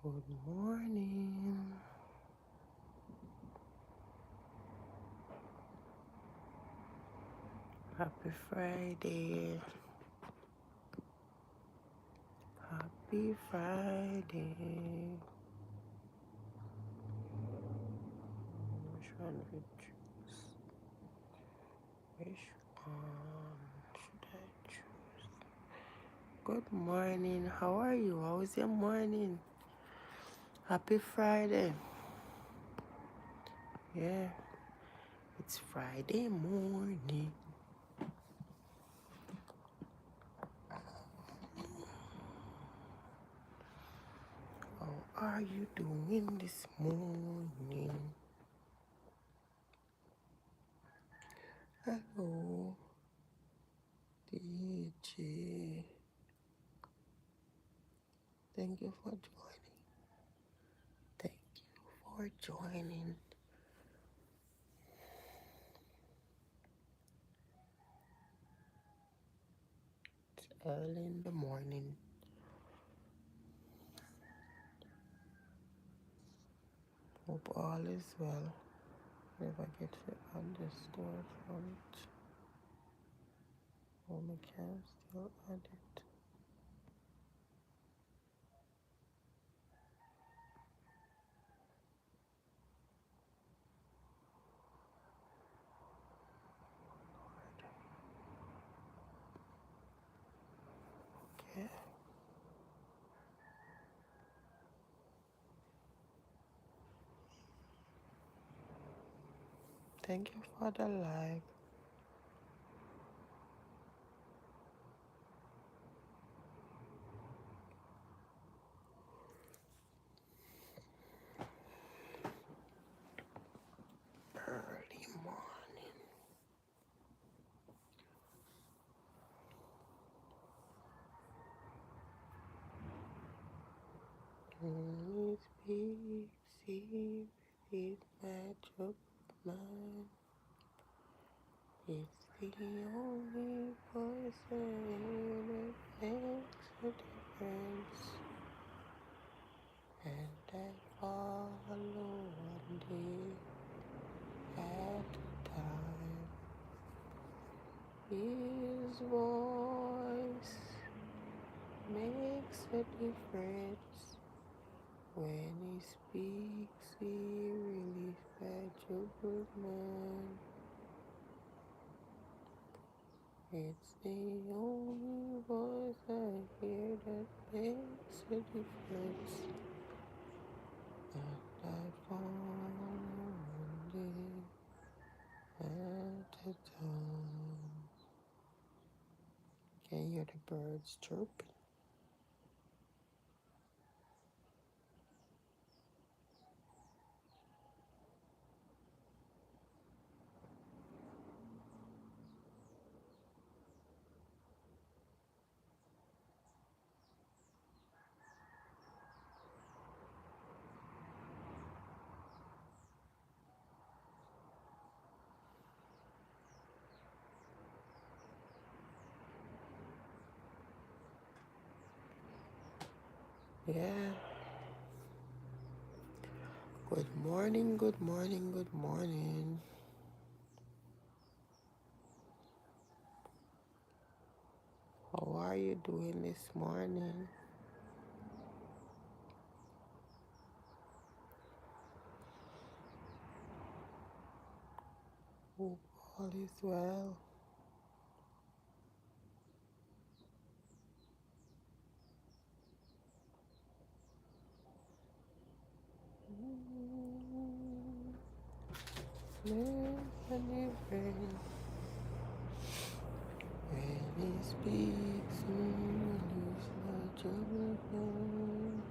Good morning. Happy Friday. Happy Friday. Which one we choose? Which one should I choose? Good morning. How are you? How is your morning? Happy Friday. Yeah, it's Friday morning. How are you doing this morning? Hello, DJ. Thank you for joining. Thank you for joining. It's early in the morning. Hope all is well. Never get to add the storefront. Oh, we can still add it. Okay. Thank you for the like. Early morning. Only speak, see, with my job mind. It's the only voice I hear that makes a difference. And I follow one day at a time. His voice makes a difference. When he speaks, he really fed your good mind. It's the only voice I hear that makes a difference. And I follow one day at a time. Can you hear the birds chirping? Yeah. Good morning, good morning, good morning. How are you doing this morning? Hope all is well. Make a difference when he speaks in his judgment.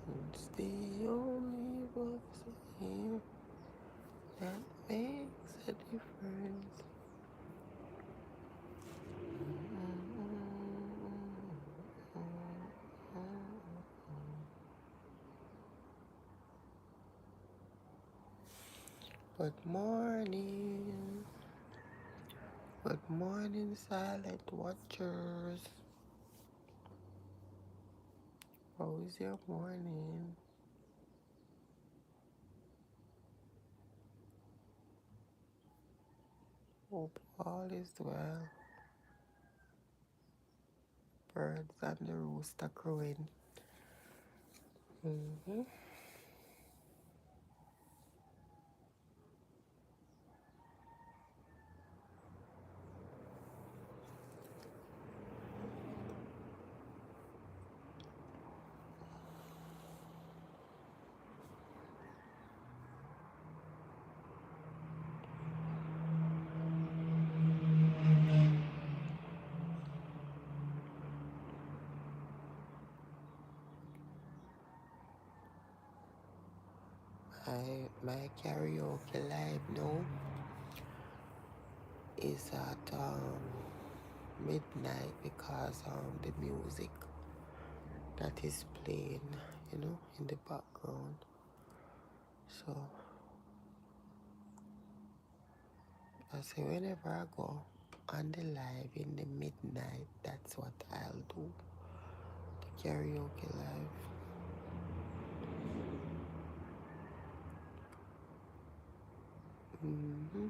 It's the only voice I hear that makes a difference. Good morning. Good morning, silent watchers. How is your morning? Hope all is well. Birds and the rooster crowing. Mm-hmm. My karaoke live now is at midnight because the music that is playing, in the background. So I say whenever I go on the live in the midnight, that's what I'll do. The karaoke live. Mm-hmm.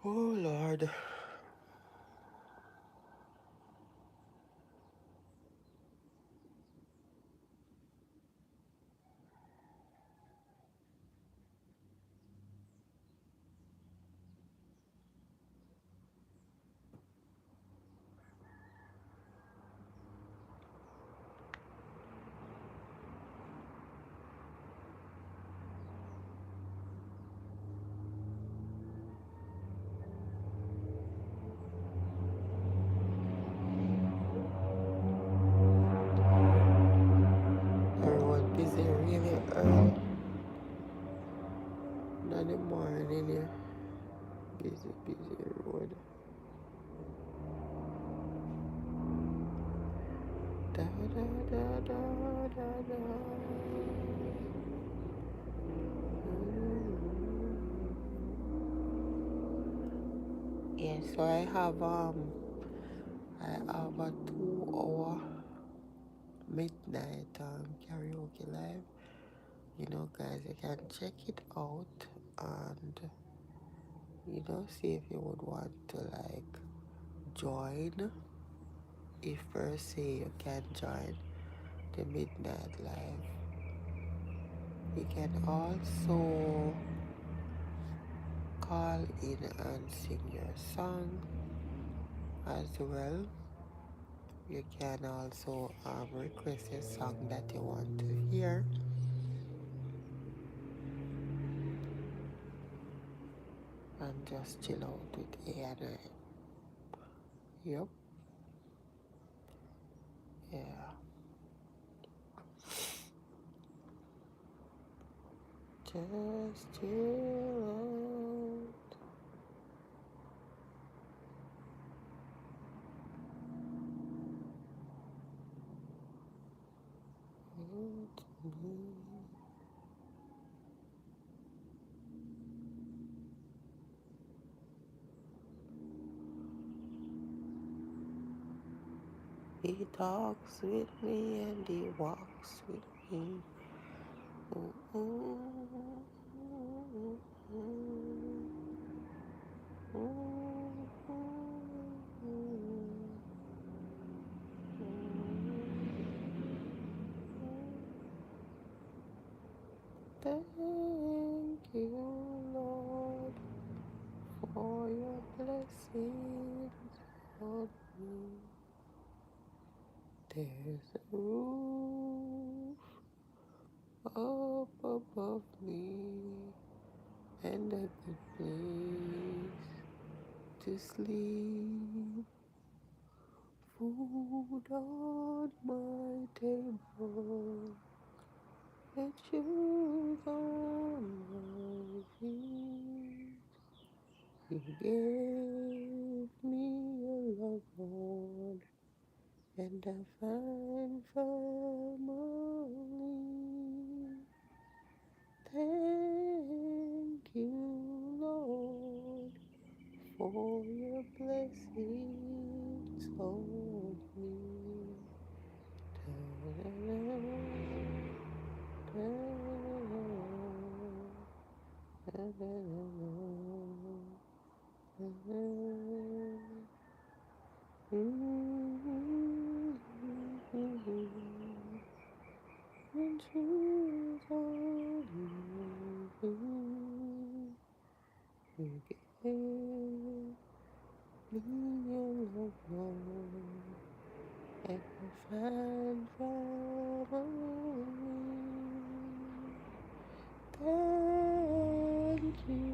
Oh Lord. Everyone busy really early. Not the morning, yeah. Busy road. Da da da da da da. Yeah, so I have a 2 hour midnight karaoke live. Guys, you can check it out and see if you would want to like join. If per se you can join the midnight live, you can also call in and sing your song as well. You can also request a song that you want to hear and just chill out with A and I. Yep, yeah. Just chill out. With me. He talks with me and he walks with me. Ooh, ooh, ooh, ooh, ooh, Thank you, Lord, for your blessings on me. There's a roof up above me and a good place to sleep. Food on my table and shoes on my feet. You gave me a loved one and a fine family. Thank you, Lord, for your blessings on me. Thank you,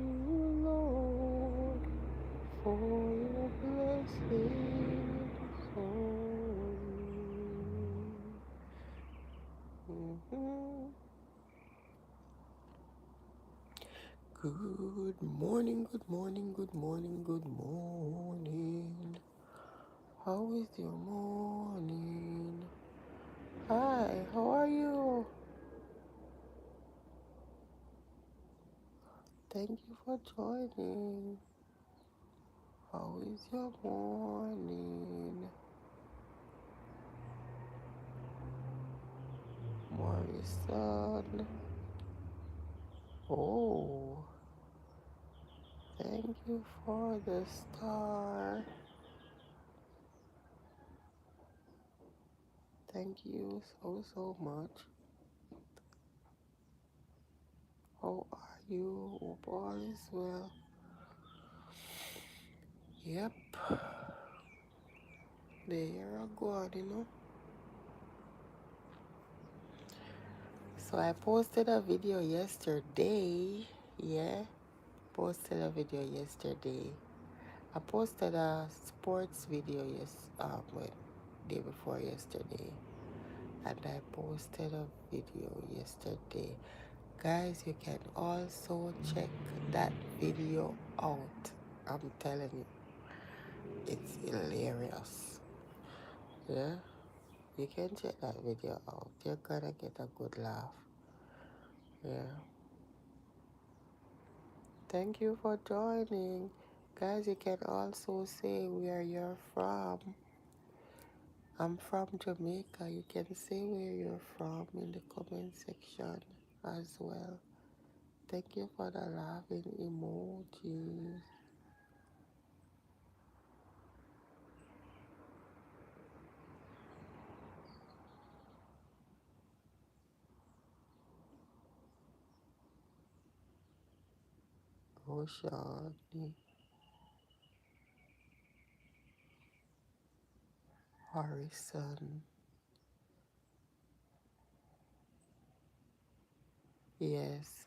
Lord, for your blessings on me. Good morning, good morning, good morning, good morning. How is your morning? Hi, how are you? Thank you for joining. How is your morning? Morrison. Oh, thank you for the star. Thank you so much. How are you? Hope all is well. Yep, the year ago, you know. So I posted a video yesterday. Yeah, posted a video yesterday. I posted a sports video day before yesterday, and I posted a video yesterday. Guys, you can also check that video out. I'm telling you, it's hilarious. Yeah, you can check that video out. You're gonna get a good laugh. Yeah. Thank you for joining. Guys, you can also say where you're from. I'm from Jamaica. You can say where you're from in the comment section as well. Thank you for the laughing emojis. Oh, Shawnee. Harrison. Yes.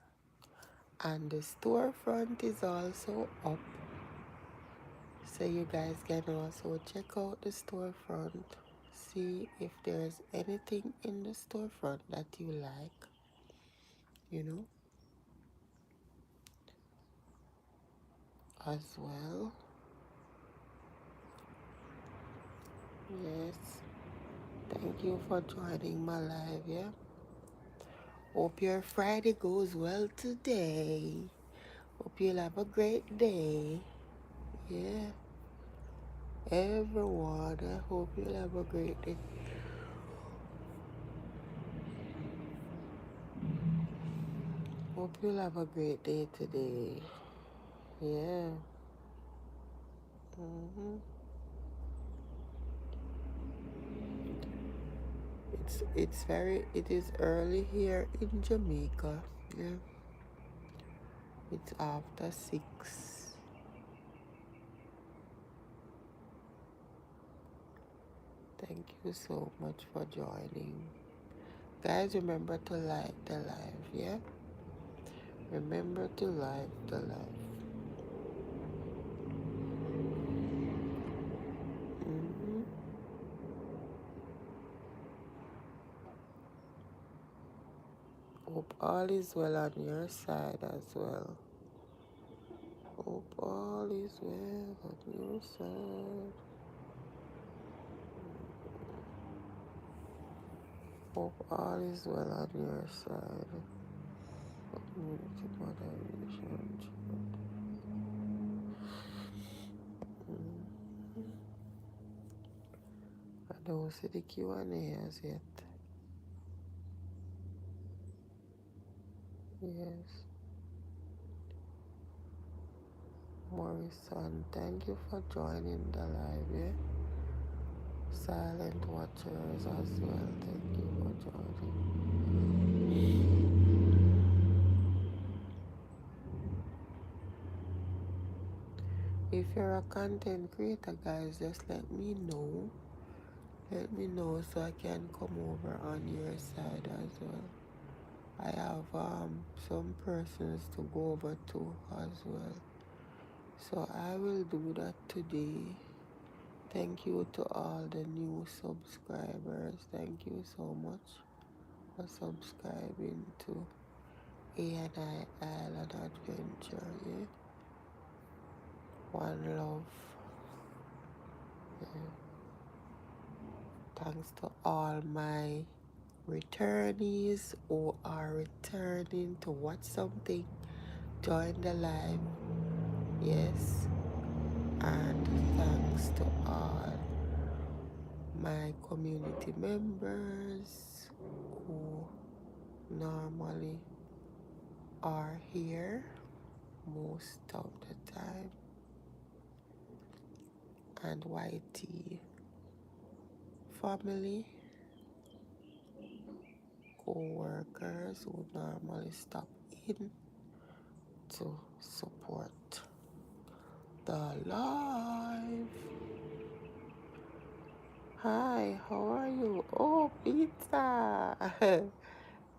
And the storefront is also up. So you guys can also check out the storefront. See if there's anything in the storefront that you like, you know, as well. Yes. Thank you for joining my live, yeah? Hope your Friday goes well today. Hope you'll have a great day. Yeah. Everyone, I hope you'll have a great day. Hope you'll have a great day today. Yeah. It is early here in Jamaica. Yeah. It's after 6. Thank you so much for joining. Guys, remember to like the live, yeah? Remember to like the live. Hope all is well on your side as well. Hope all is well on your side. Hope all is well on your side. Community moderation. don't see the Q&A as yet. Yes. Morrison, thank you for joining the live, yeah? Silent watchers as well, thank you for joining. If you're a content creator, guys, just let me know. Let me know so I can come over on your side as well. I have some persons to go over to as well. So I will do that today. Thank you to all the new subscribers. Thank you so much for subscribing to A&I Island Adventure. Yeah? One love. Yeah. Thanks to all my returnees who are returning to watch something. Join the live. Yes. And thanks to all my community members who normally are here most of the time, and YT family, co-workers who normally stop in to support the live. Hi, how are you? Oh, pizza.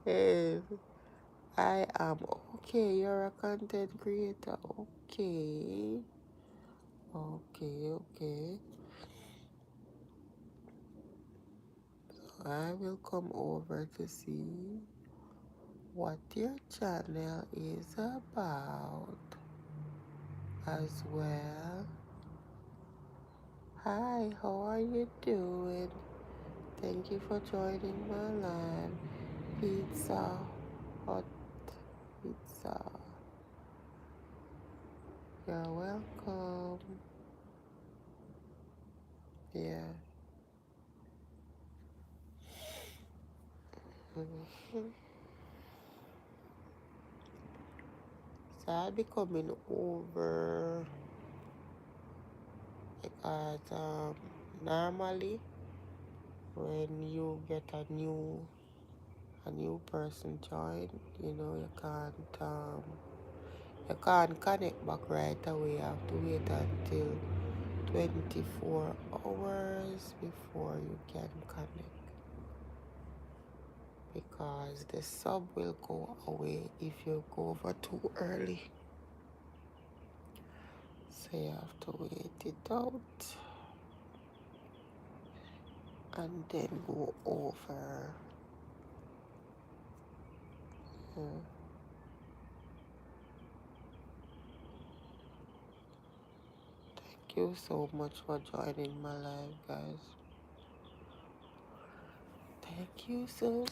Yes, I am okay. You're a content creator. Okay. Okay. I will come over to see what your channel is about as well. Hi, how are you doing? Thank you for joining my live. Pizza, hot pizza. You're welcome. Yeah. Mhm. So I'll be coming over because normally when you get a new person join, you can't connect back right away. You have to wait until 24 hours before you can connect, because the sub will go away if you go over too early. So you have to wait it out and then go over. Yeah. Thank you so much for joining my live, guys. Thank you so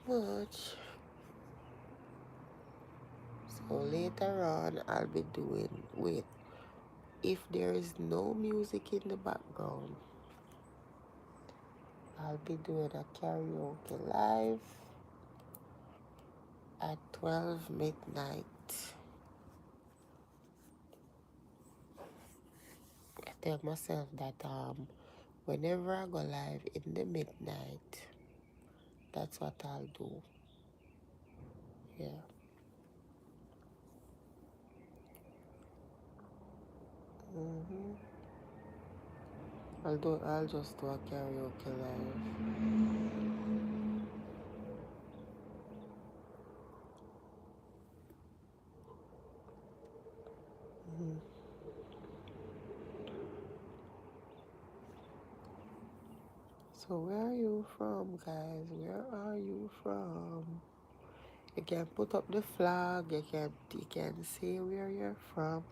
much. So later on I'll be doing, if there is no music in the background, I'll be doing a karaoke live at 12 midnight. I tell myself that whenever I go live in the midnight, that's what I'll do. Yeah. I'll just do a karaoke live. So where are you from, guys? Where are you from? You can put up the flag. You can say where you're from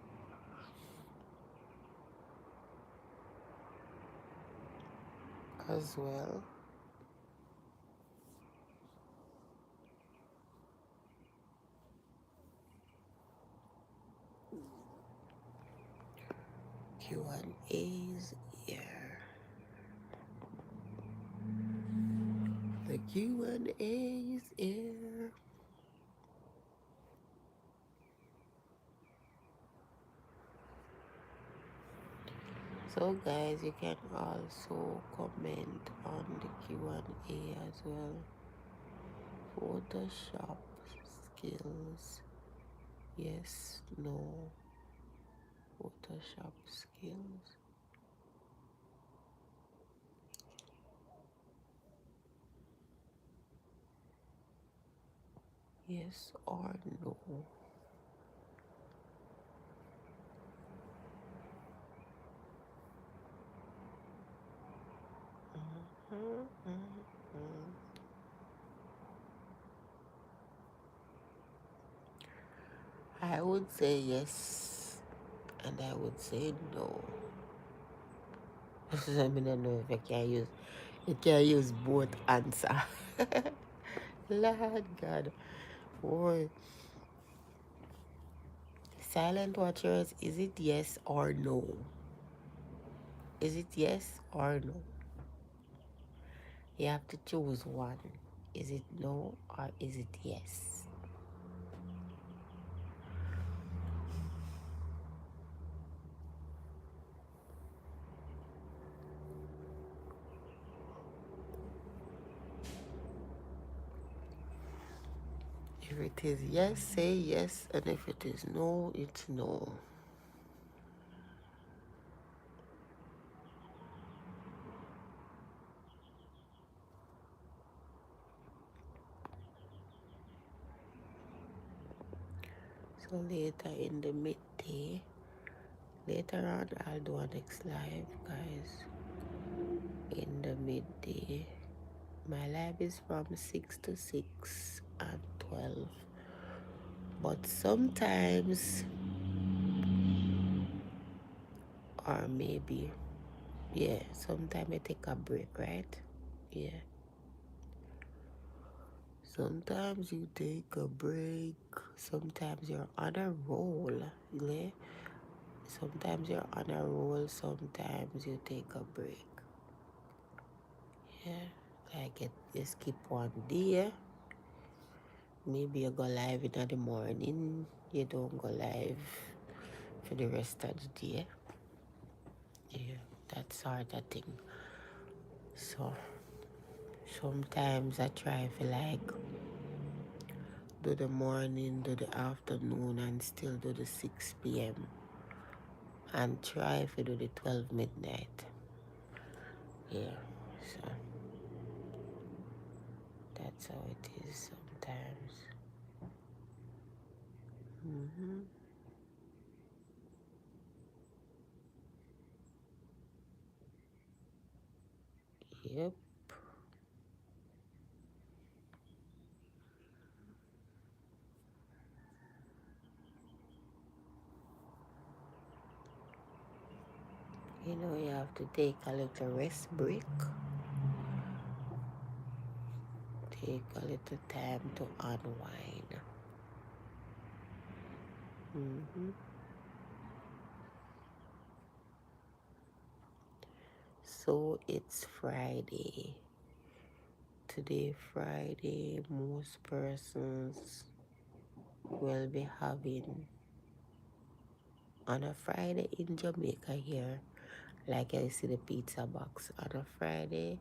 as well. Q&A's here. Q&A is here. So guys, you can also comment on the Q&A as well. Photoshop skills. Yes, no. Photoshop skills. Yes or no. I would say yes, and I would say no. I mean, I don't know if you can use both answer. Lord God, boy. Silent watchers, is it yes or no? Is it yes or no? You have to choose one. Is it no or is it yes? If it is yes, say yes, and if it is no, it's no. So later in the midday, later on I'll do a next live, guys. In the midday. My live is from 6 to 6 and 12. But sometimes, or maybe, yeah, sometimes I take a break, right? Yeah. Sometimes you take a break. Sometimes you're on a roll. Yeah? Sometimes you're on a roll. Sometimes you take a break. Yeah. Like you skip one day. Maybe you go live in the morning. You don't go live for the rest of the day. Yeah. That sort of thing. So sometimes I try for like do the morning, do the afternoon, and still do the 6 p.m. and try to do the 12 midnight. Yeah, so that's how it is sometimes. Yep. You know, you have to take a little rest break. Take a little time to unwind. So it's Friday. Today, Friday, most persons will be having on a Friday in Jamaica here, like I see the pizza box on a Friday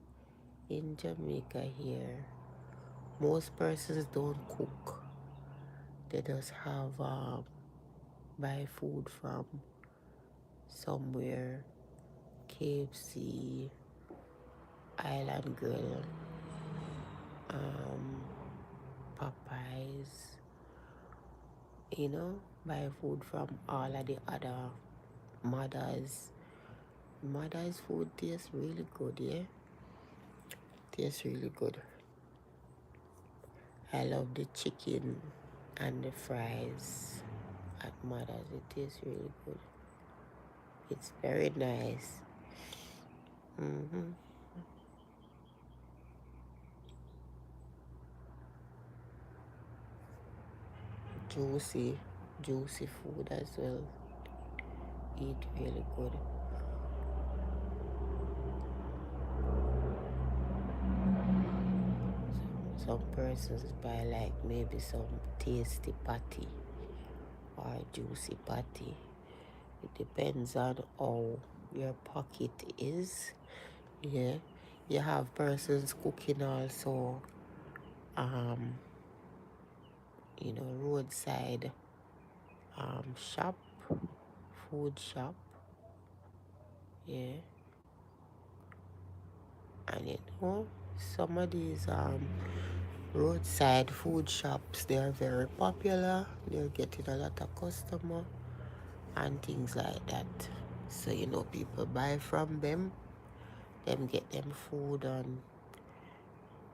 in Jamaica here. Most persons don't cook. They just have buy food from somewhere, KFC, Island Grill, um, Popeyes. You know, buy food from all of the other mothers. Mother's food tastes really good, yeah. Tastes really good. I love the chicken and the fries at Mother's. It tastes really good. It's very nice. Juicy, juicy food as well. Eat really good. Some persons buy like maybe some tasty patty or juicy patty. It depends on how your pocket is. Yeah. You have persons cooking also, um, roadside shop, food shop. Yeah. And some of these roadside food shops, they are very popular. They're getting a lot of customer and things like that. So people buy from them get them food, and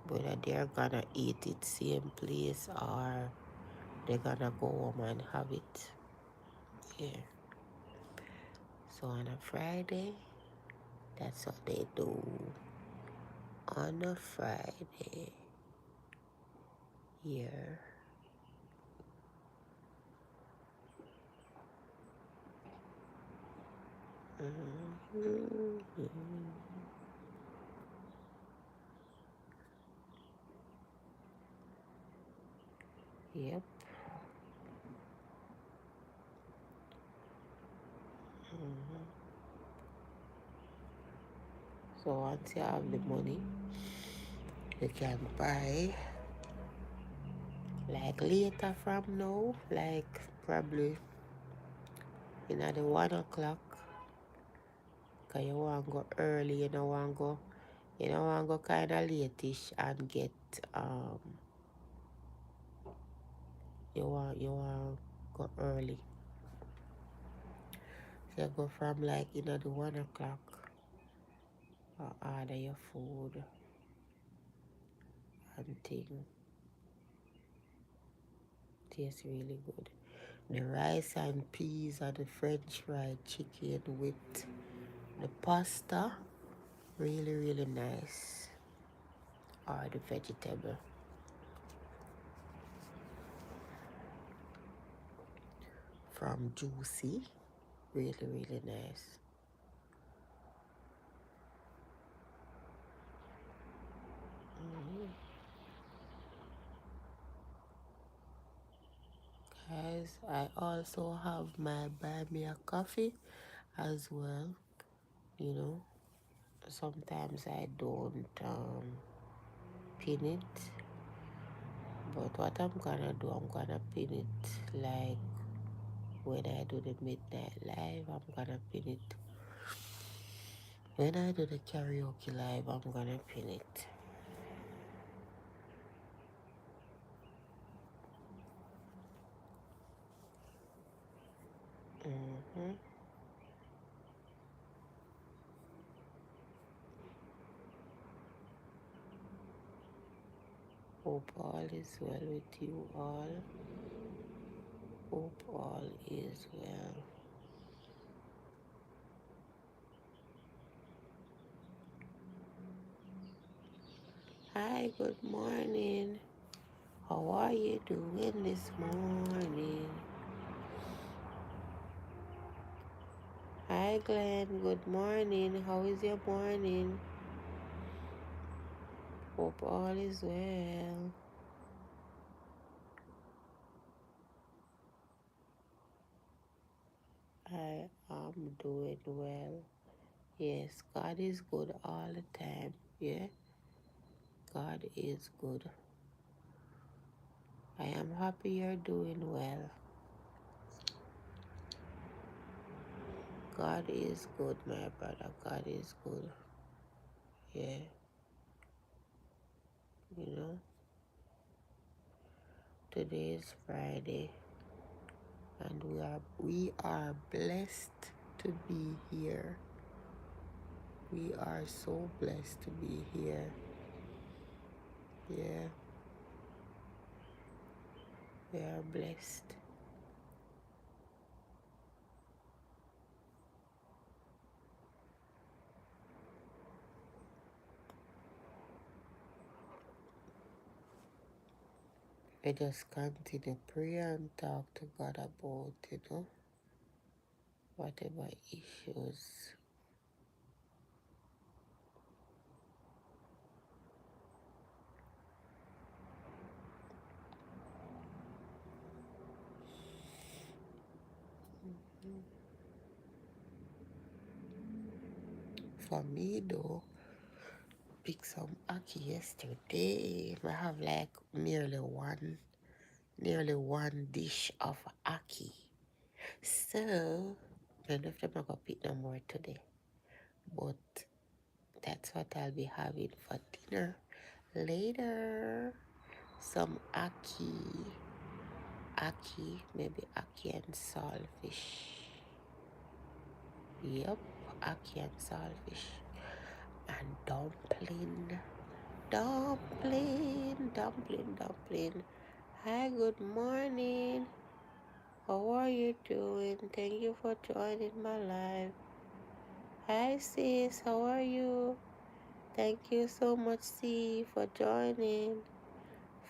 whether they're gonna eat it same place or they're gonna go home and have it. Yeah. So on a Friday, that's what they do. On a Friday. Here. Mm-hmm. Yep. Mm-hmm. So once you have the money, you can buy like later from now, like probably the 1 o'clock. Cause you want to go early, you don't want to go kind of late-ish and get you want go early. So you go from like the 1 o'clock, order your food and thing. Tastes really good. The rice and peas and the French fried chicken with the pasta, really really nice. Or the vegetable, from Juicy, really really nice. Guys, I also have my buy me a coffee as well. You know, sometimes I don't pin it, but what I'm gonna do, I'm gonna pin it like when I do the midnight live. I'm gonna pin it when I do the karaoke live. I'm gonna pin it. Mm-hmm. Hope all is well with you all. Hope all is well. Hi, good morning. How are you doing this morning? Hi, Glenn. Good morning. How is your morning? Hope all is well. I am doing well. Yes, God is good all the time. Yeah, God is good. I am happy you're doing well. God is good, my brother. God is good. Yeah, you know, today is Friday, and we are blessed to be here. We are so blessed to be here. Yeah, we are blessed. I just continue pray and talk to God about, whatever issues. For me though, pick some ackee yesterday. I have like nearly one dish of ackee. So I don't know if I'm gonna pick no more today. But that's what I'll be having for dinner later. Some maybe ackee and saltfish. Yep, ackee and saltfish. And dumpling. Hi, good morning. How are you doing? Thank you for joining my live. Hi, sis. How are you? Thank you so much, C, for joining.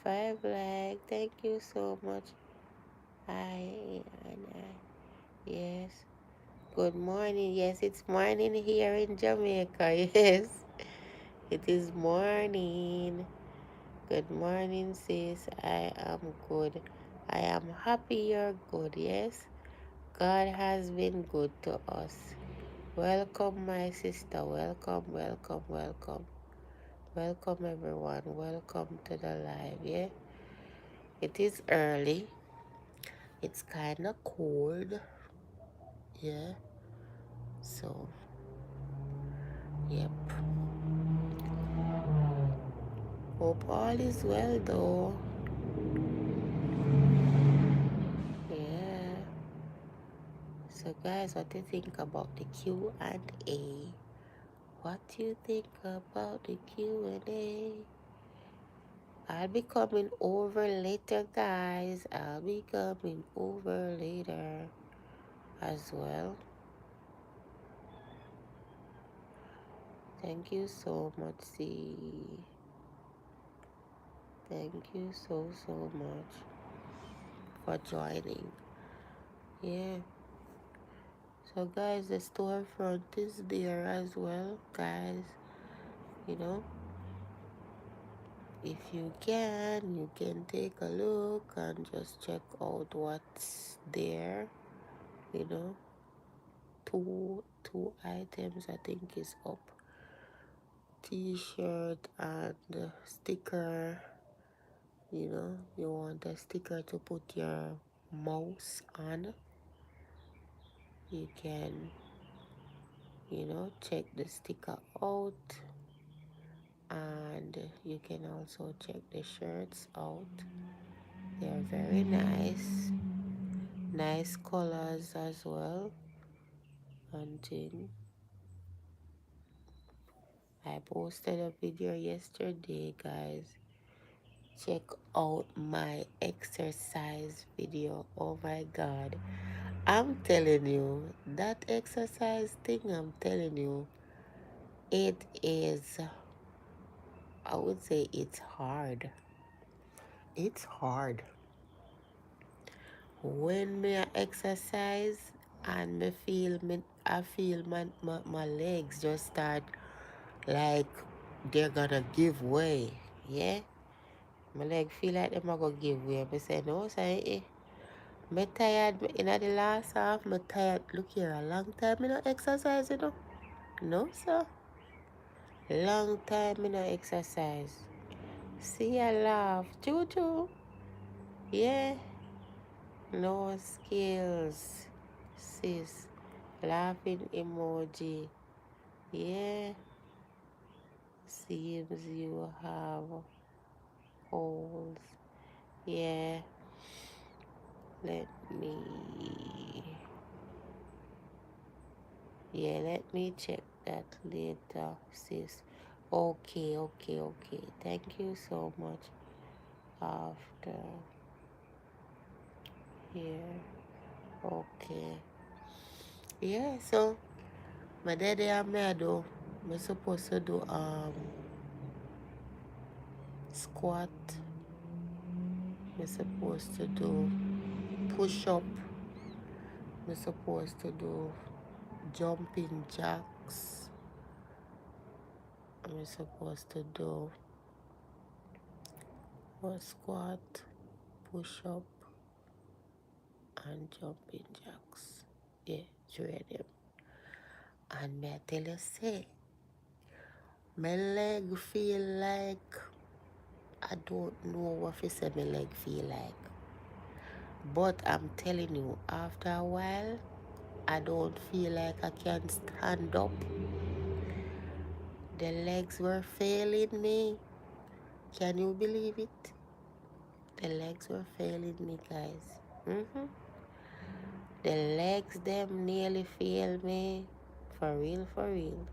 5 like. Thank you so much. Hi. Yes. Good morning. Yes, it's morning here in Jamaica. Yes, it is morning. Good morning, sis. I am good. I am happy you're good. Yes, God has been good to us. Welcome, my sister. Welcome, welcome, welcome. Welcome, everyone. Welcome to the live. Yeah, it is early. It's kind of cold. Yeah, so, yep. Hope all is well, though. Yeah. So, guys, what do you think about the Q&A? What do you think about the Q&A? I'll be coming over later, guys. I'll be coming over later as well. Thank you so much, C. Thank you so much for joining. Yeah. So, guys, the storefront is there as well, guys. You know, if you can take a look and just check out what's there. You know, two items I think is up. T-shirt and sticker. You know, you want a sticker to put your mouse on. You can, check the sticker out, and you can also check the shirts out. They're very nice colors as well. And thing. I posted a video yesterday, guys. Check out my exercise video. Oh my God, I'm telling you, that exercise thing, I'm telling you, it is, I would say it's hard. It's hard. When me exercise and I feel my legs just start like they're gonna give way. Yeah? My leg feel like them are gonna give way. I say, no, say, me tired in the last half. Me tired. Look here, a long time me no exercise, you know. No, sir. Long time me no exercise. See, I laugh. Choo choo. Yeah. No skills. Sis. Laughing emoji. Yeah. Seems you have holes. Yeah. Let me. Yeah, let me check that later, sis. Okay. Thank you so much. After here. Okay. Yeah, so my daddy and me do. I'm supposed to do squat. I'm supposed to do push up. I'm supposed to do jumping jacks. I'm supposed to do a squat, push up, and jumping jacks. Yeah, train him. And me I tell you, say, my leg feel like, I don't know what to say my leg feel like. But I'm telling you, after a while, I don't feel like I can stand up. The legs were failing me. Can you believe it? The legs were failing me, guys. The legs them nearly failed me. For real, for real.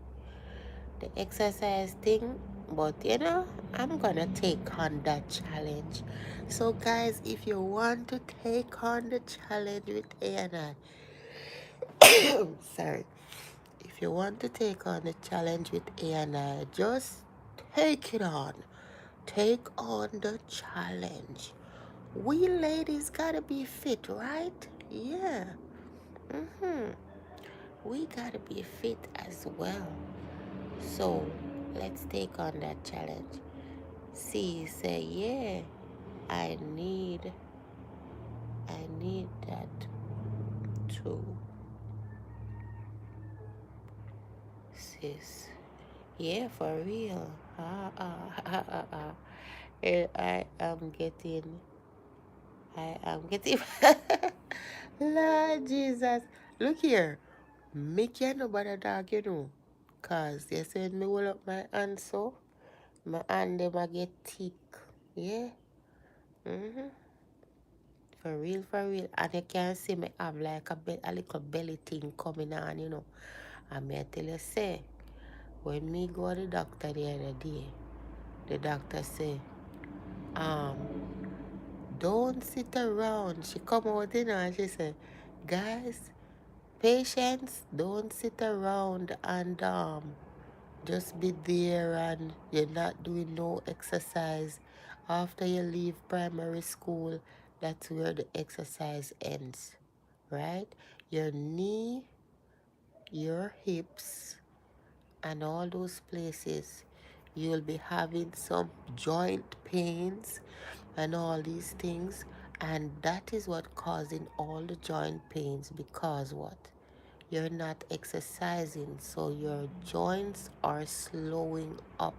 The exercise thing, but you know, I'm gonna take on that challenge. So guys, if you want to take on the challenge with A&I, sorry, if you want to take on the challenge with A&I, just take it on. Take on the challenge. We ladies gotta be fit, right? Yeah. We gotta be fit as well. So let's take on that challenge. See, say, yeah, I need that too, sis. Yeah, for real. I am getting, Lord Jesus. Look here. Me can't nobody dog, you know. Cause you said me hold up my hand so, my hand them a get thick. Yeah. For real, for real. And you can see me have like a little belly thing coming on, you know. And me I tell you, say, when me go to the doctor the other day, the doctor say, um, don't sit around. She come out, you know, and she say, guys, patients, don't sit around and just be there and you're not doing no exercise. After you leave primary school, that's where the exercise ends, right? Your knee, your hips, and all those places, you'll be having some joint pains and all these things. And that is what causing all the joint pains, because what? You're not exercising, so your joints are slowing up.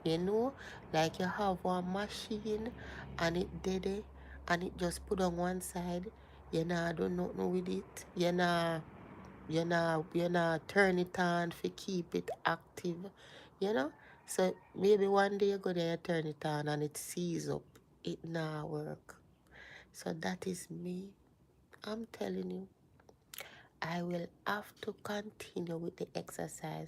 You know, like you have one machine and it did it and it just put on one side. You know, do nothing with it. You know, turn it on to keep it active. You know, so maybe one day you go there, you turn it on and it sees up. It not work. So that is me. I'm telling you. I will have to continue with the exercise.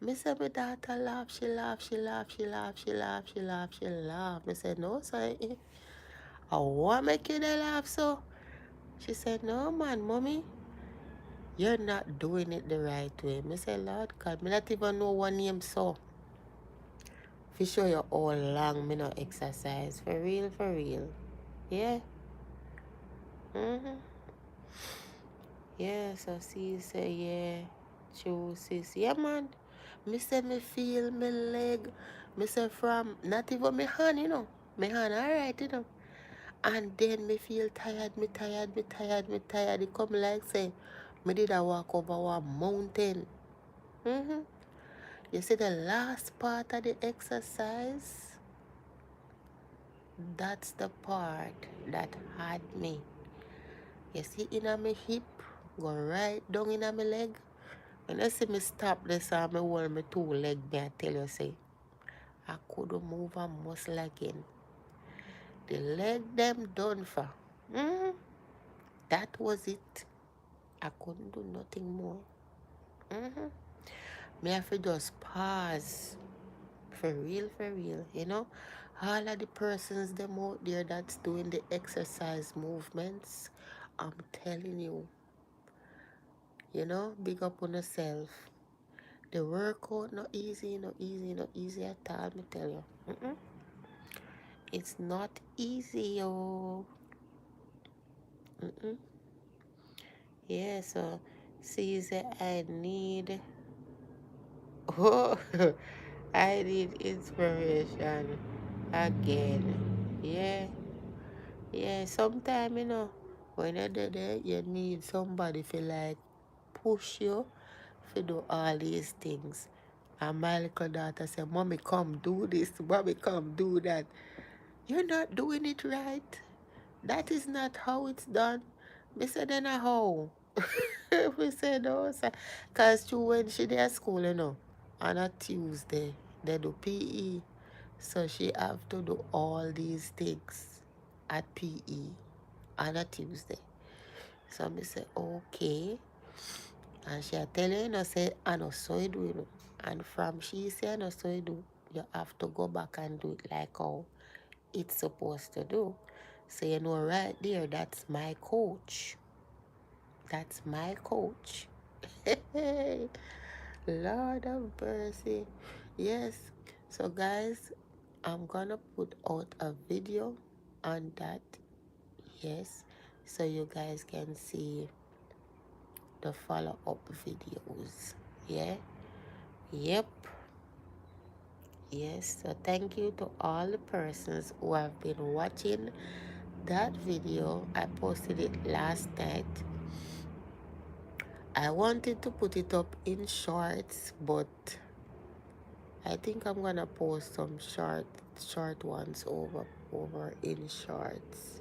Me say my daughter laugh, she laugh, she laugh, she laugh, she laugh, she laugh, she laugh. Me say no, sir. I want make you laugh so. She said, no man, mommy, you're not doing it the right way. Me say, Lord God, me not even know one name so. For show you all long me no exercise. For real, for real. Yeah. Yeah, so she say, yeah, true, sis. Yeah, man. Me say me feel my leg. Me say from, not even my hand, you know. My hand alright, you know. And then me feel tired, me tired, me tired, me tired. It come like say, me did a walk over one mountain. You see the last part of the exercise? That's the part that had me. You see in my hip, go right down in my leg. When I see me stop this and me hold my two leg, me I tell you say, I couldn't move a muscle again. The leg them done for. That was it. I couldn't do nothing more. Me have to just pause. For real, you know. All of the persons them out there that's doing the exercise movements, I'm telling you, you know, big up on yourself. The workout not easy, not easy, not easy at all, me tell you. It's not easy, yo. Yeah, so see, say I need, oh, I need inspiration again. Yeah, yeah. Sometime you know, when you're there, you need somebody feel like. push you to do all these things. And my little daughter said, Mommy, come do this. Mommy, come do that. You're not doing it right. That is not how it's done. Me said, then how? We said, no, sir. Because when she there at school, on a Tuesday, they do PE. So she have to do all these things at PE on a Tuesday. So me say, okay. And she tell you, say, I know so you do, And from she say, I know so you do, you have to go back and do it like how it's supposed to do. So right there, that's my coach. That's my coach. Lord of mercy. Yes. So guys, I'm gonna put out a video on that. Yes. So you guys can see the follow-up videos. Yeah. Yep. Yes. So thank you to all the persons who have been watching that video. I posted it last night. I wanted to put it up in shorts, but I think I'm gonna post some short ones over in shorts.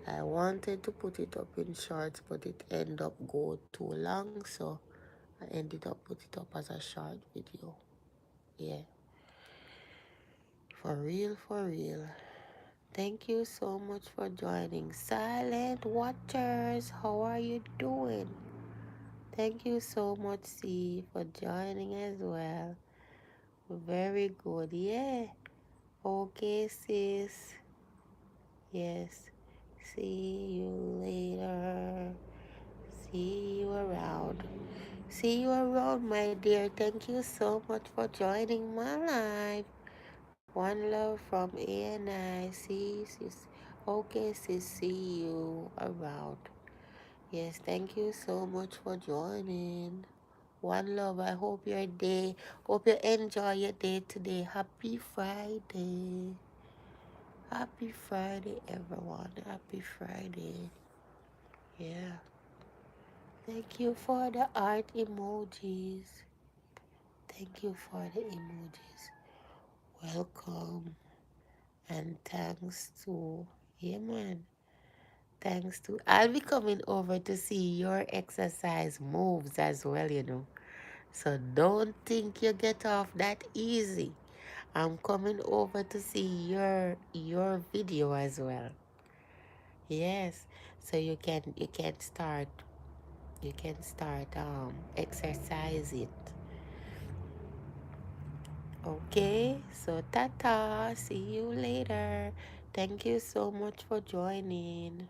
I wanted to put it up in shorts, but it ended up go too long, so I ended up put it up as a short video. Yeah. For real, for real. Thank you so much for joining. Silent Watchers, how are you doing? Thank you so much, C, for joining as well. Very good. Yeah. Okay, sis. Yes. See you later. See you around. See you around, my dear. Thank you so much for joining my life. One love from A&I. See, sis. Okay, sis. See you around. Yes, thank you so much for joining. One love. I hope you enjoy your day today. Happy Friday. Happy Friday, everyone. Happy Friday. Yeah. Thank you for the art emojis. Thank you for the emojis. Welcome. And thanks to, yeah, man. Thanks to, I'll be coming over to see your exercise moves as well. So don't think you get off that easy. I'm coming over to see your video as well. Yes. So you can start exercise it. Okay, so tata, see you later. Thank you so much for joining.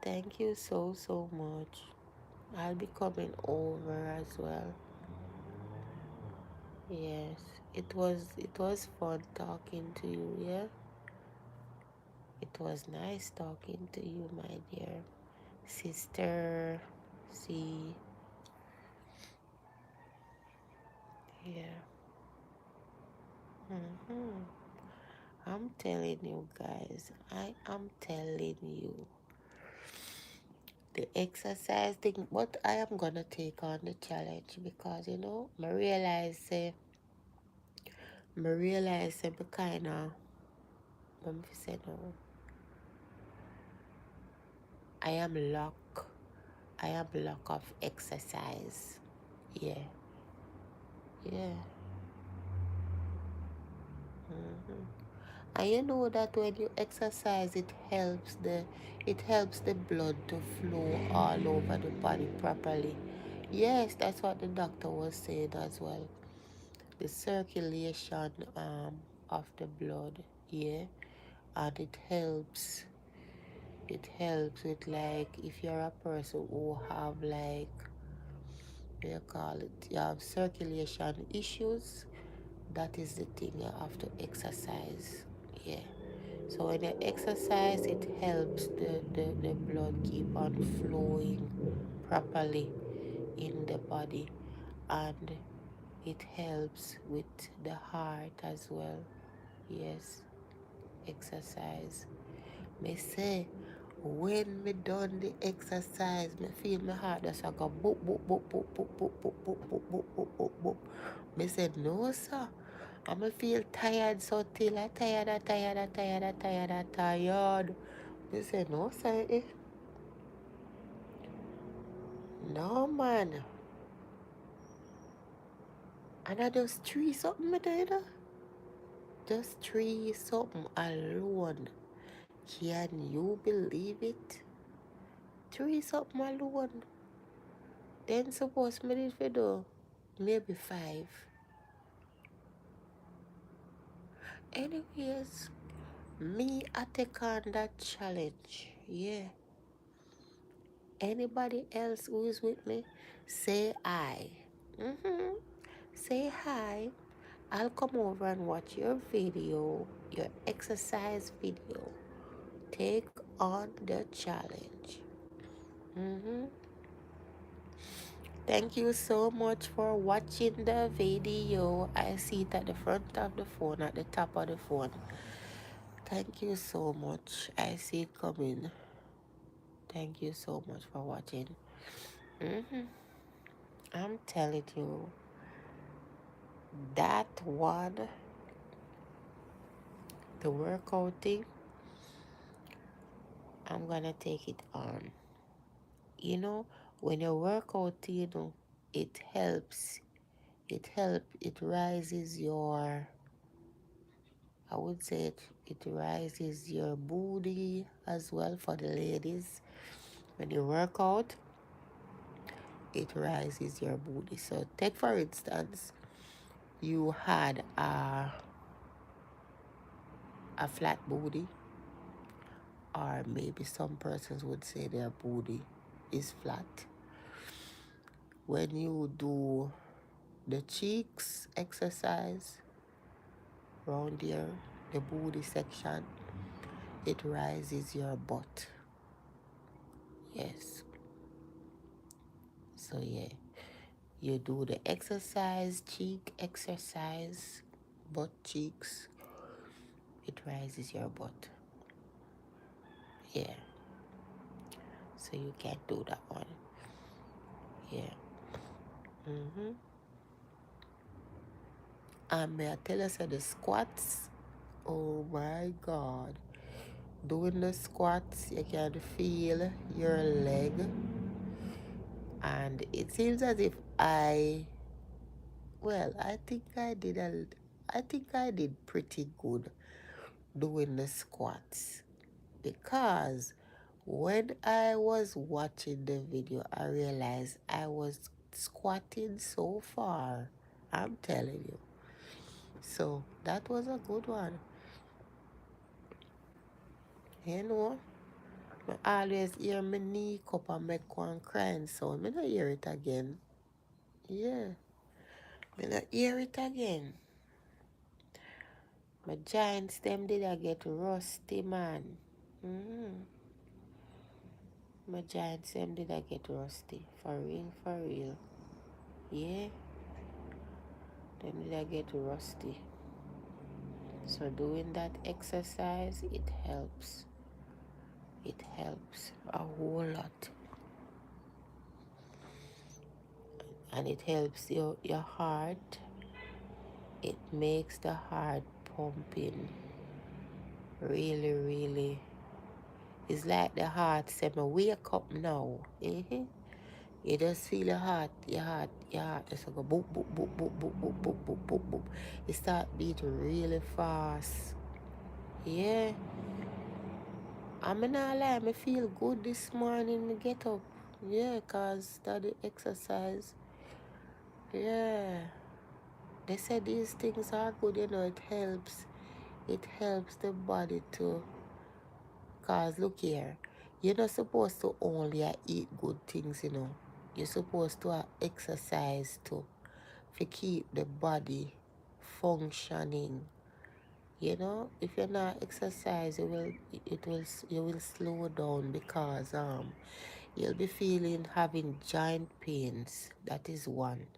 Thank you so much. I'll be coming over as well. Yes, it was fun talking to you, yeah? It was nice talking to you, my dear sister. See, yeah. hmm I'm telling you guys, I am telling you. The exercise thing, but I am gonna take on the challenge because I realize say me kinda let me say no. I am lack of exercise. Yeah. Yeah. hmm And you know that when you exercise it helps the blood to flow all over the body properly. Yes, that's what the doctor was saying as well. The circulation of the blood, yeah, and it helps with, like, if you're a person who have, like, what you call it, you have circulation issues. That is the thing, you have to exercise. Yeah. So when you exercise, it helps the blood keep on flowing properly in the body, and it helps with the heart as well. Yes, exercise. Me say, When me done the exercise, me feel my heart just like a boop, boop, boop, boop, boop, boop, boop, boop, boop, boop, boop, boop, boop. Me said, no, sir. I me feel tired, so till I tired, I tired, I tired, I tired, I tired. Me said, no, sir. No, man. And I just three something, me do, Just three something alone. Can you believe it? Three something alone. Then suppose me did for do maybe five. Anyways, me I take on that challenge. Yeah. Anybody else who is with me, say I. Say hi. I'll come over and watch your video, your exercise video. Take on the challenge. Thank you so much for watching the video. I see it at the front of the phone, at the top of the phone. Thank you so much. I see it coming. Thank you so much for watching. I'm telling you, that one, the workout thing, I'm gonna take it on. You know, when you work out, it helps. It rises your, I would say it rises your booty as well for the ladies. When you work out, it rises your booty. So take for instance, you had a flat booty, or maybe some persons would say their booty is flat. When you do the cheeks exercise around here, the booty section, it rises your butt. Yes. So yeah, you do the exercise, cheek exercise, butt cheeks, it rises your butt. Yeah. So you can do that one. Yeah. And may I tell you, so the squats, oh my God. Doing the squats, you can feel your leg. And it seems as if I think I did pretty good doing the squats, because when I was watching the video, I realized I was squatting so far. I'm telling you. So that was a good one. You know, I always hear my knee cup and make one crying sound. I don't hear it again. Yeah, I don't hear it again. My giants, them did I get rusty, man. My giants, them did I get rusty. For real, for real. Yeah, them did I get rusty. So doing that exercise, it helps. It helps a whole lot. And it helps your heart. It makes the heart pumping. Really, really. It's like the heart said, "Me wake up now." You just feel your heart just go boop, boop, boop, boop, boop, boop, boop, boop, boop, boop. It start beat really fast. Yeah. I'm not lie, I feel good this morning. Me get up. Yeah, cause that the exercise. Yeah. They said these things are good, it helps. It helps the body to, cause look here, you're not supposed to only eat good things. You're supposed to exercise too, to keep the body functioning. If you're not exercise, you will slow down, because you'll be having joint pains. That is one,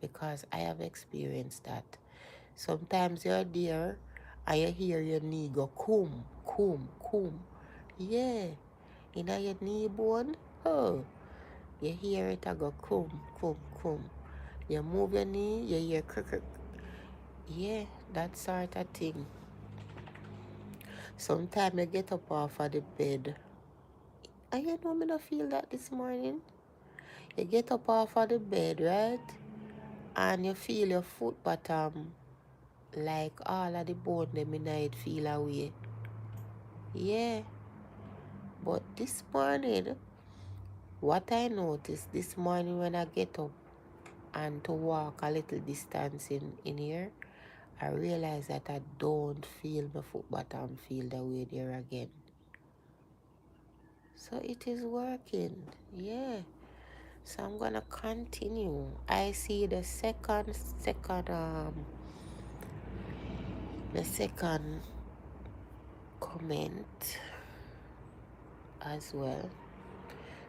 because I have experienced that. Sometimes you're there and you hear your knee go, "Coom, coom, coom." Yeah. In your knee bone, oh, you hear it a go cum, cum, cum. You move your knee, you hear crick, crick. Yeah, that sort of thing. Sometimes you get up off of the bed. And you know me not feel that this morning. You get up off of the bed, right? And you feel your foot bottom like all of the bone them in it feel away. Yeah. But this morning, what I noticed this morning when I get up and to walk a little distance in here, I realize that I don't feel my foot bottom feel the way there again. So it is working. Yeah. So I'm gonna continue. I see the second comment as well.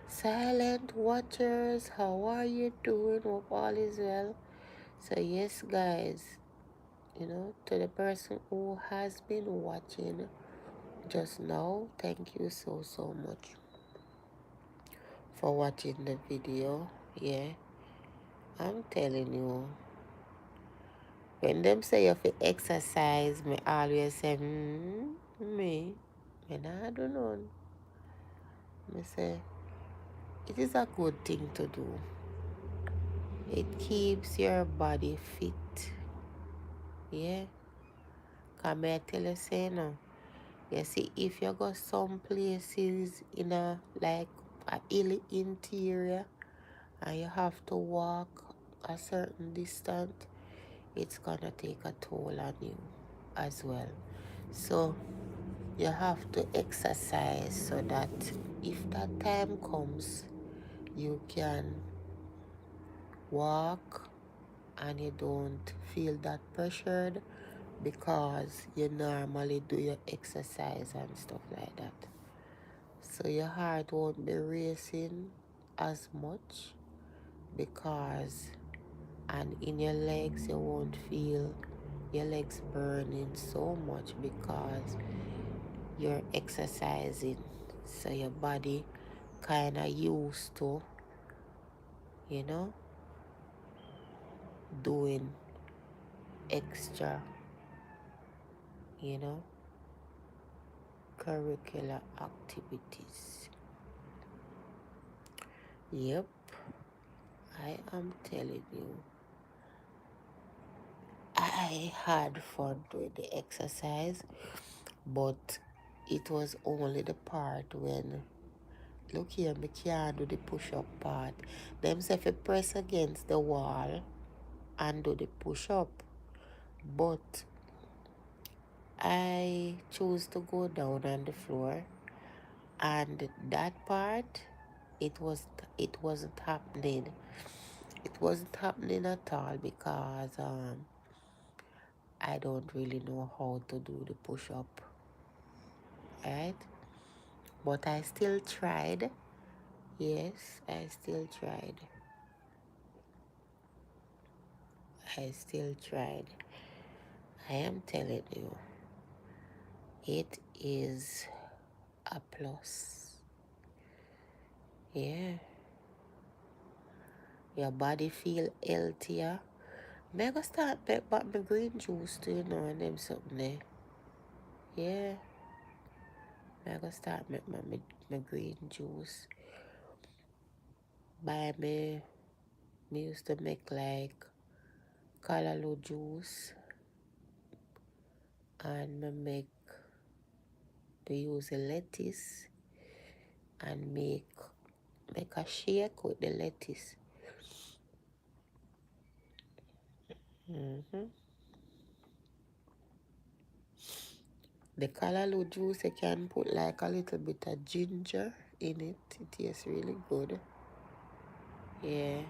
Silent watchers, how are you doing? Hope all is well. So yes, guys, to the person who has been watching just now, thank you so much for watching the video. Yeah, I'm telling you, when them say you have to exercise, me always say, me nah do none. Me say, it is a good thing to do. It keeps your body fit. Yeah. Come I tell you, say no. You see, if you go some places in a hilly interior and you have to walk a certain distance, it's gonna take a toll on you as well. So you have to exercise so that if that time comes, you can walk and you don't feel that pressured because you normally do your exercise and stuff like that. So your heart won't be racing as much because, and in your legs you won't feel your legs burning so much because you're exercising. So your body kind of used to, doing extra, you know, curricular activities. Yep, I am telling you. I had fun doing the exercise, but it was only the part when, look here, me can't do the push-up part. Them say if you press against the wall and do the push-up, but I chose to go down on the floor, and that part, it wasn't happening. It wasn't happening at all because I don't really know how to do the push-up, right? But I still tried. Yes, I still tried. I still tried. I am telling you, it is a plus. Yeah. Your body feel healthier. May I start back but my green juice too, and them something there. Yeah. May I start make my green juice. Buy me used to make like callaloo juice, and me use the lettuce and make a shake with the lettuce. The callaloo juice, you can put like a little bit of ginger in it. It tastes really good. Yeah,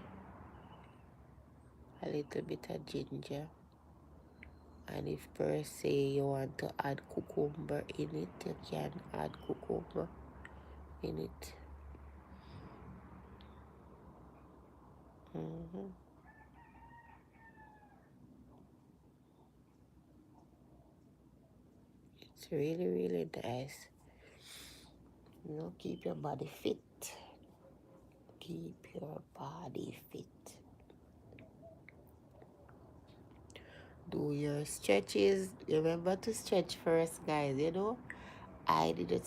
a little bit of ginger. And if per se you want to add cucumber in it, you can add cucumber in it. It's really, really nice. You know, keep your body fit. Keep your body fit. Do your stretches. Remember to stretch first, guys. You know, I didn't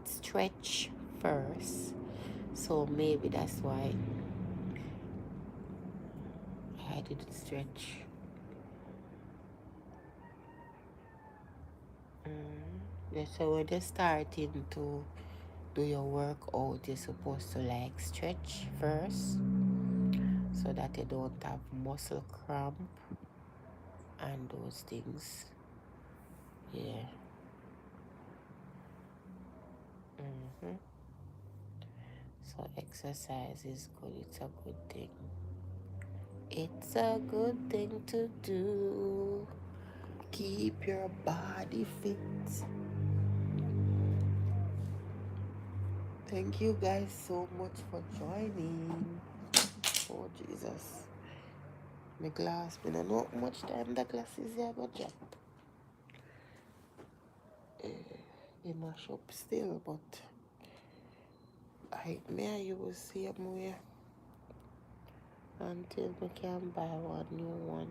stretch first. So maybe that's why I didn't stretch. Yeah, so when you're starting to do your workout, you're supposed to like stretch first so that you don't have muscle cramp and those things. Yeah. hmm So exercise is good. It's a good thing. It's a good thing to do. Keep your body fit. Thank you guys so much for joining. Oh Jesus. My glass, I don't know how much time the glass is here go drop. In my shop still, but I use same way until we can buy one new one.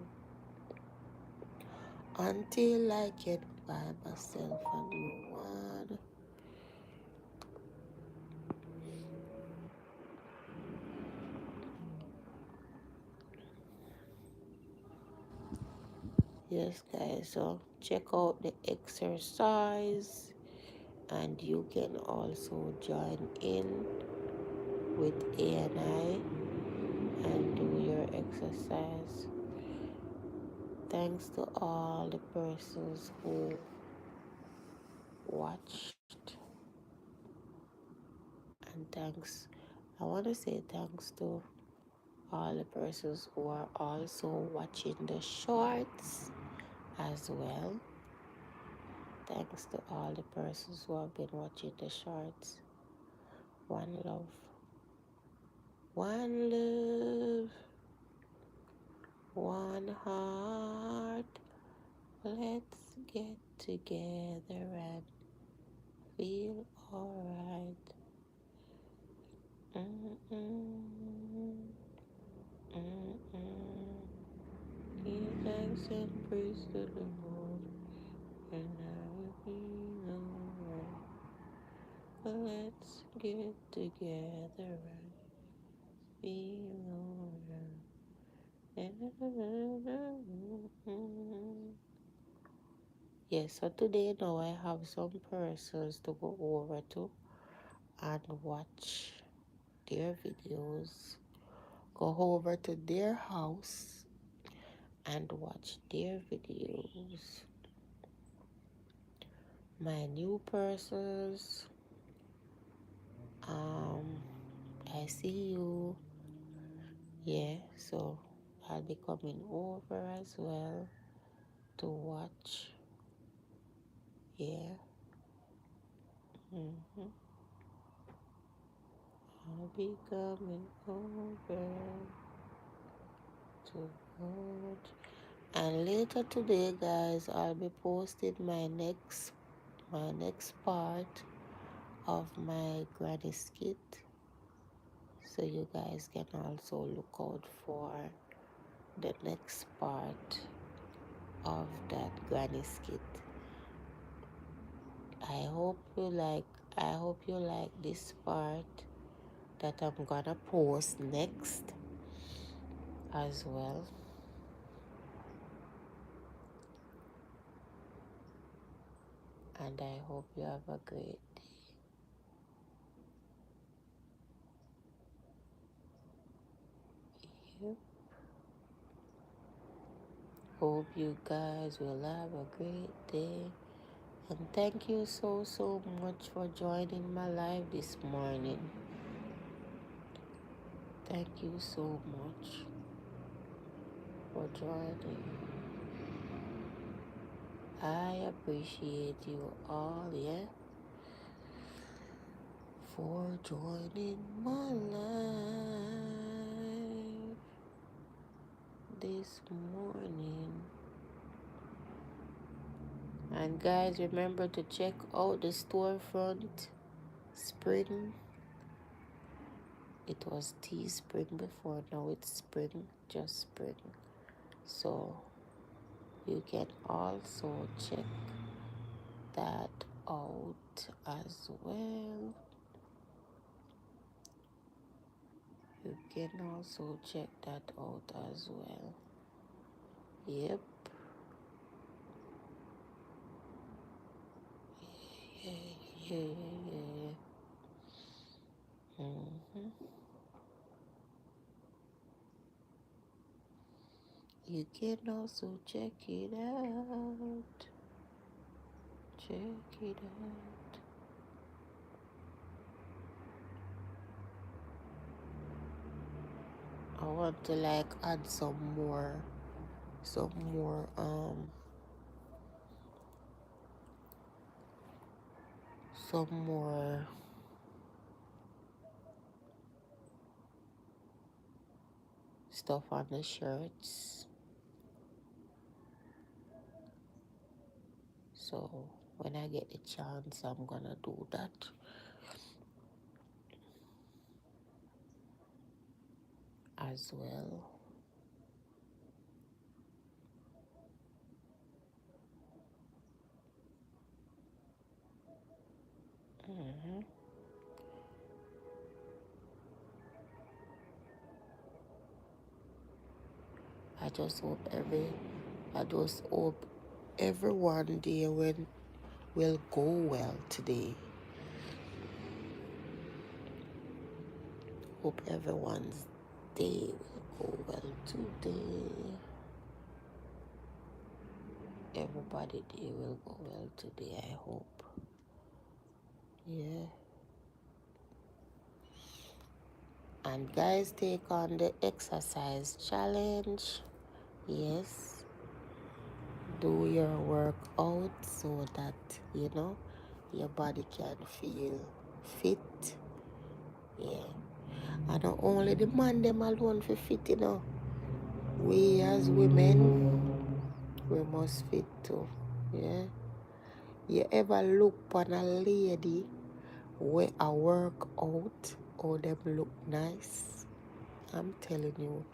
Until I can buy myself a new one. Yes guys, so check out the exercise and you can also join in with ANI and do your exercise. Thanks to all the persons who watched, and thanks, I want to say thanks to all the persons who are also watching the shorts as well. Thanks to all the persons who have been watching the shorts. One love. One love. One heart. Let's get together and feel alright. Mm-mm. Mm-mm. Give thanks and praise to the Lord, and I will be alright. Let's get together and feel alright. Yes, so today now I have some persons to go over to and watch their videos. Go over to their house and watch their videos. My new persons, um, I see you. Yeah, so I'll be coming over as well to watch. Yeah. hmm I'll be coming over to watch. And later today, guys, I'll be posting my next part of my granny skit. So you guys can also look out for the next part of that granny skit. I hope you like this part that I'm gonna post next as well. And I hope you have a great day. Hope you guys will have a great day. And thank you so much for joining my live this morning. Thank you so much for joining. I appreciate you all, yeah, for joining my live this morning. And guys, remember to check out the storefront. spring. It was tea spring before, now it's spring, just spring. So you can also check that out as well. You can also check that out as well. Yep. Yeah, yeah, yeah, yeah. You can also check it out. Check it out. I want to like add some more some more stuff on the shirts. So when I get the chance, I'm gonna do that as well. I just hope everyone there will go well today. Hope everyone's day will go well today. Everybody day will go well today, I hope. Yeah. And guys, take on the exercise challenge. Yes. Do your workout so that, your body can feel fit. Yeah. And not only the man them alone for fit, We as women, we must fit too. Yeah. You ever look on a lady where a work out or them look nice? I'm telling you,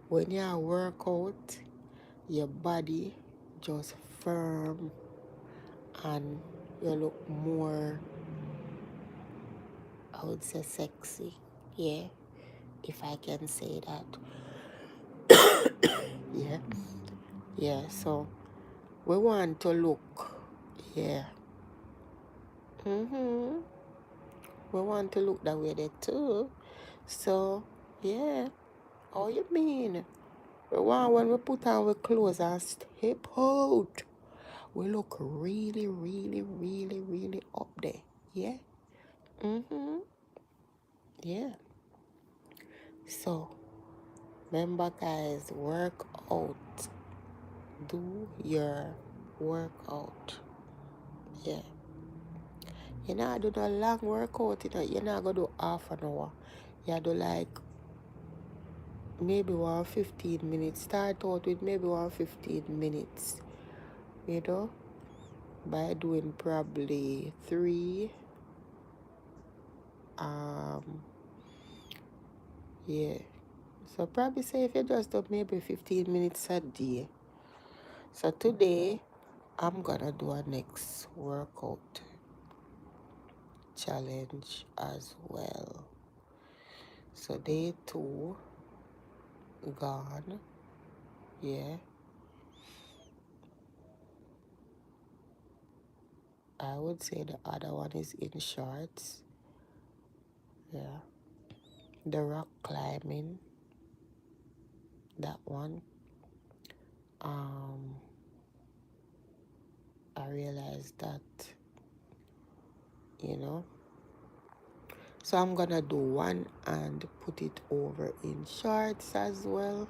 when you work out, your body just firm and you look more, I would say, sexy. Yeah, if I can say that. Yeah, yeah. So we want to look. Yeah. We want to look that way there too. So yeah. Oh, you mean? We want when we put on our clothes and step out, we look really, really, really, really up there. Yeah. Yeah. So remember, guys, work out. Do your workout. Yeah. You're not do no long workout, You're not gonna do half an hour. You do like maybe 15 minutes. Start out with maybe 15 minutes. By doing probably 3. Yeah. So probably say if you just do maybe 15 minutes a day. So today I'm gonna do a next workout challenge as well. So day 2 gone. Yeah. I would say the other one is in shorts. Yeah. The rock climbing. That one. I realized that, So I'm gonna do one and put it over in shorts as well.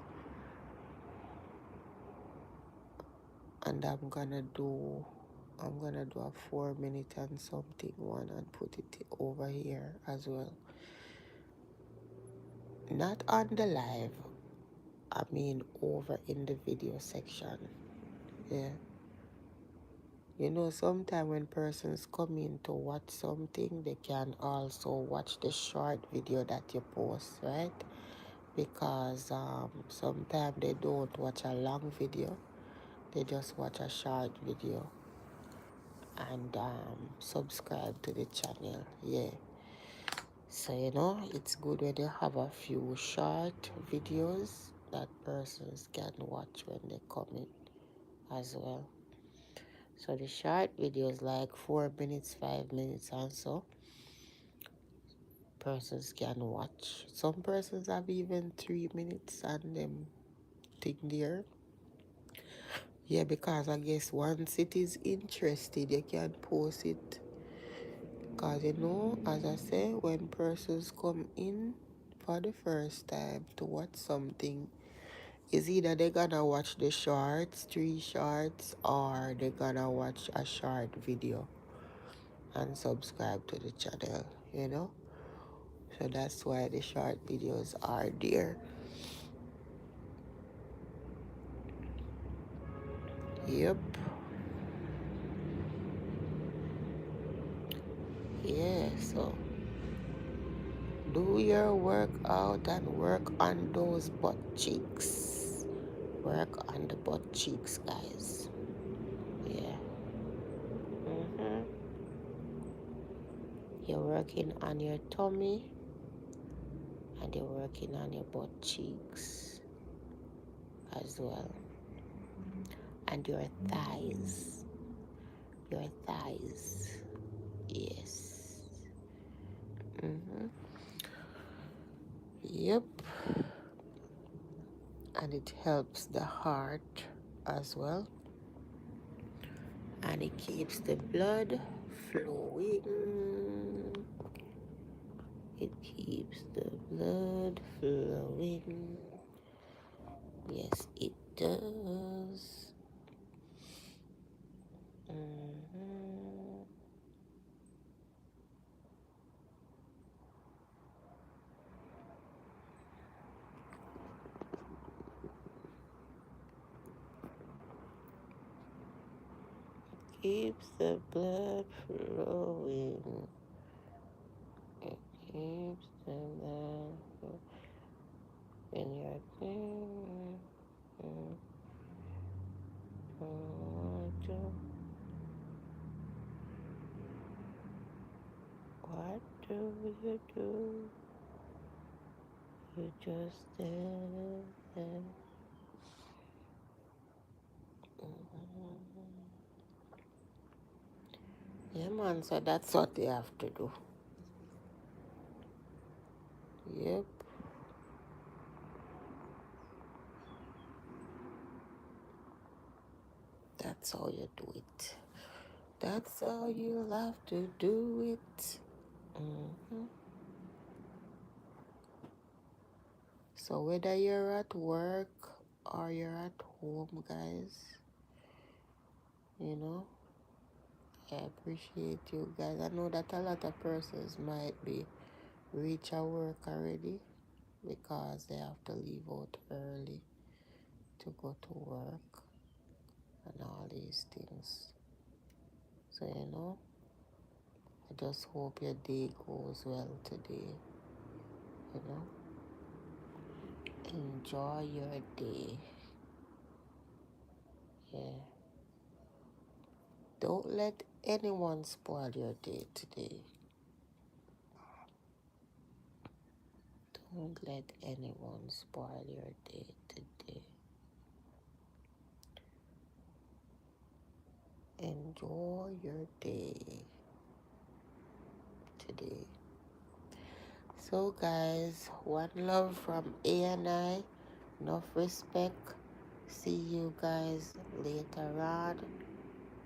And I'm gonna do a 4-minute and something one and put it over here as well. Not on the live, I mean over in the video section. Yeah. You know, sometimes when persons come in to watch something, they can also watch the short video that you post, right? Because sometimes they don't watch a long video, they just watch a short video and subscribe to the channel. Yeah. So, you know, it's good when you have a few short videos that persons can watch when they come in as well. So the short videos like 4 minutes, 5 minutes and so persons can watch. Some persons have even 3 minutes and them thing there. Yeah, because I guess once it is interested, you can post it. Because, you know, as I say, when persons come in for the first time to watch something, is either they're gonna watch the shorts, 3 shorts, or they're gonna watch a short video and subscribe to the channel, you know? So that's why the short videos are there. Yep. Yeah, so do your workout and work on those butt cheeks. Work on the butt cheeks, guys. Yeah. You're working on your tummy and you're working on your butt cheeks as well. And your thighs. Your thighs. Yes. Yep. And it helps the heart as well. And it keeps the blood flowing. It keeps the blood flowing. Yes, it does. Keeps the blood flowing. It keeps the blood flowing. When you're what do you do? You just stand. Yeah, man, so that's what they have to do. Yep. That's how you do it. That's how you'll have to do it. So whether you're at work or you're at home, guys, you know, I appreciate you guys. I know that a lot of persons might be reach at work already because they have to leave out early to go to work and all these things. So, you know, I just hope your day goes well today, you know. Enjoy your day. Yeah. Don't let anyone spoil your day today. Don't let anyone spoil your day today. Enjoy your day today. So guys, one love from A and I. Enough respect. See you guys later on.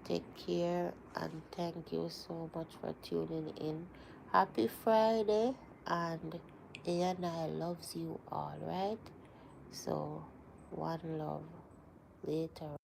Take care and thank you so much for tuning in. Happy Friday, and A and I loves you all, right? So one love later.